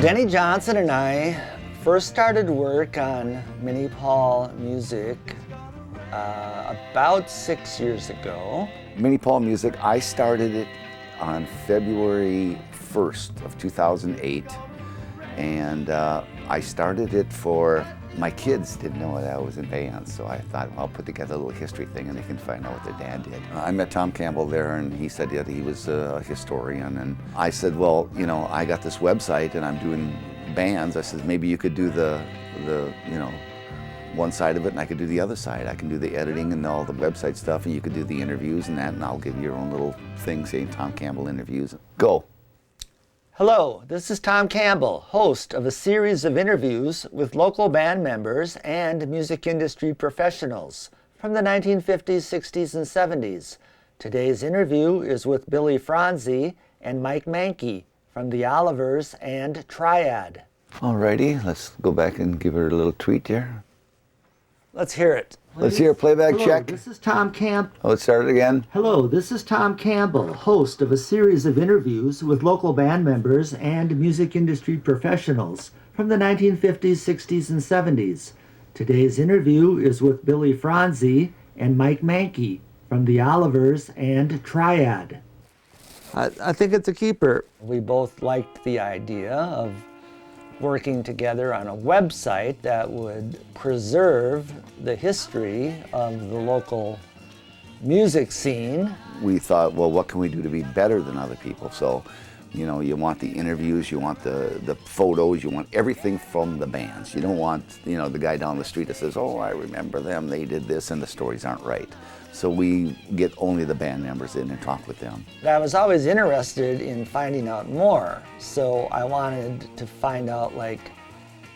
Denny Johnson and I first started work on Minnie Paul music about 6 years ago. Minnie Paul music, I started it on February 1st of 2008, and I started it for my kids. Didn't know that I was in bands, so I thought, well, I'll put together a little history thing and they can find out what their dad did. I met Tom Campbell there, and he said that he was a historian, and I said, well, you know, I got this website and I'm doing bands. I said, maybe you could do the you know, one side of it and I could do the other side. I can do the editing and all the website stuff, and you could do the interviews and that, and I'll give you your own little thing saying Tom Campbell interviews. Go. Hello, this is Tom Campbell, host of a series of interviews with local band members and music industry professionals from the 1950s, 60s, and 70s. Today's interview is with Billy Franzi and Mike Mankey from the Olivers and Triad. Alrighty, let's go back and give her a little tweet here. Let's hear it. Let's hear a playback check. This is Tom Campbell. Oh, let's start it again. Hello, this is Tom Campbell, host of a series of interviews with local band members and music industry professionals from the 1950s, 60s, and 70s. Today's interview is with Billy Franzi and Mike Mankey from the Olivers and Triad. I think it's a keeper. We both liked the idea of working together on a website that would preserve the history of the local music scene. We thought, well, what can we do to be better than other people? So, you know, you want the interviews, you want the photos, you want everything from the bands. You don't want, you know, the guy down the street that says, oh, I remember them, they did this, and the stories aren't right. So we get only the band members in and talk with them. I was always interested in finding out more, so I wanted to find out, like,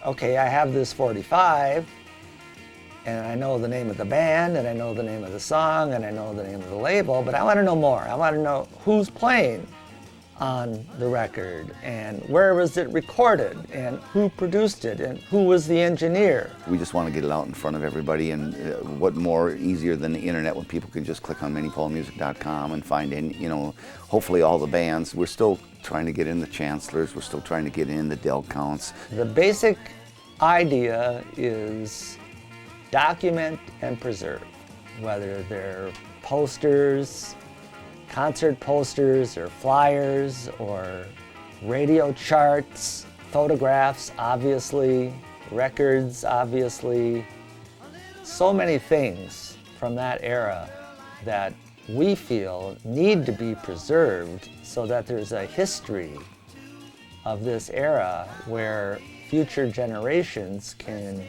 okay, I have this 45, and I know the name of the band, and I know the name of the song, and I know the name of the label, but I want to know more. I want to know who's playing on the record, and where was it recorded, and who produced it, and who was the engineer. We just want to get it out in front of everybody, and what more easier than the internet when people can just click on minniepaulmusic.com and find, you know, hopefully all the bands. We're still trying to get in the Chancellors, we're still trying to get in the Del Counts. The basic idea is document and preserve, whether they're posters, concert posters or flyers or radio charts, photographs, obviously, records, obviously. So many things from that era that we feel need to be preserved so that there's a history of this era where future generations can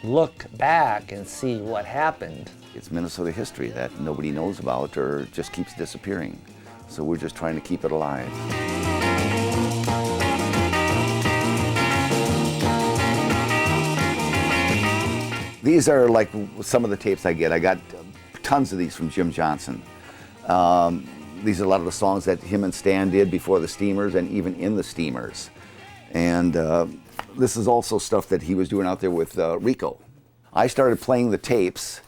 look back and see what happened. It's Minnesota history that nobody knows about or just keeps disappearing. So we're just trying to keep it alive. These are like some of the tapes I get. I got tons of these from Jim Johnson. These are a lot of the songs that him and Stan did before the Steamers and even in the Steamers. And this is also stuff that he was doing out there with Rico. I started playing the tapes,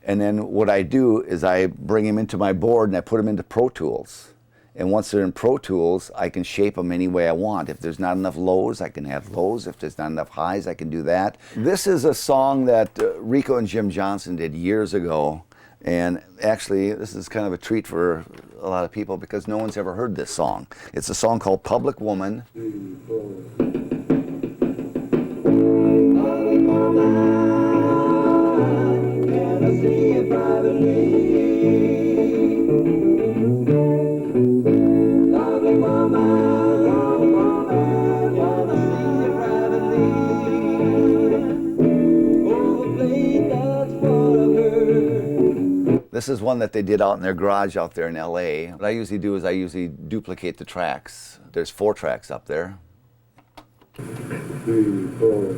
and then what I do is I bring them into my board and I put them into Pro Tools. And once they're in Pro Tools, I can shape them any way I want. If there's not enough lows, I can have lows. If there's not enough highs, I can do that. This is a song that Rico and Jim Johnson did years ago. And actually, this is kind of a treat for a lot of people because no one's ever heard this song. It's a song called Public Woman. This is one that they did out in their garage out there in LA. What I usually do is I usually duplicate the tracks. There's 4 tracks up there. 3, 4.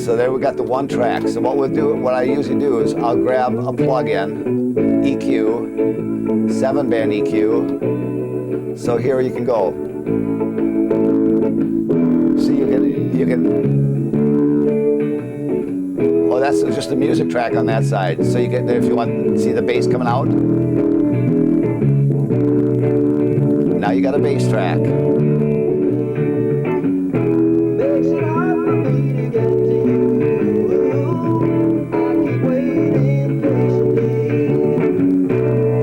So there we got the 1 track. So what I usually do is I'll grab a plug-in, EQ, 7-band EQ. So here you can go. So you can. Oh, that's just the music track on that side. So you get, if you want to see the bass coming out. you got a bass track. Makes it hard for me to get to you. I keep waiting patiently.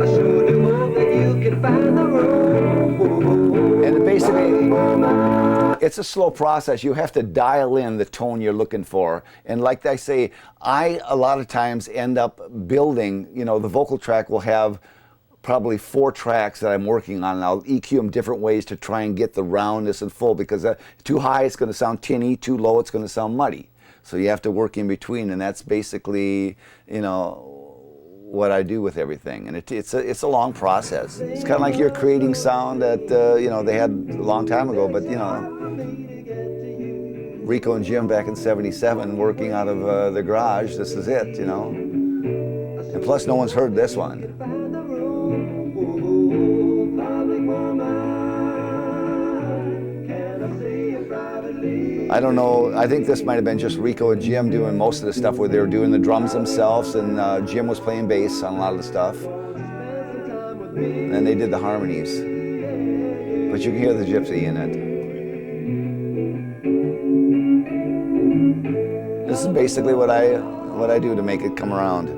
I sure do hope that you can find the room. And basically, it's a slow process. You have to dial in the tone you're looking for. And like I say, I a lot of times end up building, the vocal track will have probably 4 tracks that I'm working on, and I'll EQ them different ways to try and get the roundness and full, because too high it's going to sound tinny, too low it's going to sound muddy. So you have to work in between, and that's basically, what I do with everything. And it's a long process. It's kind of like you're creating sound that, they had a long time ago, but, Rico and Jim back in '77 working out of the garage, this is it, And plus no one's heard this one. I don't know, I think this might have been just Rico and Jim doing most of the stuff where they were doing the drums themselves, and Jim was playing bass on a lot of the stuff. And they did the harmonies. But you can hear the gypsy in it. This is basically what I do to make it come around.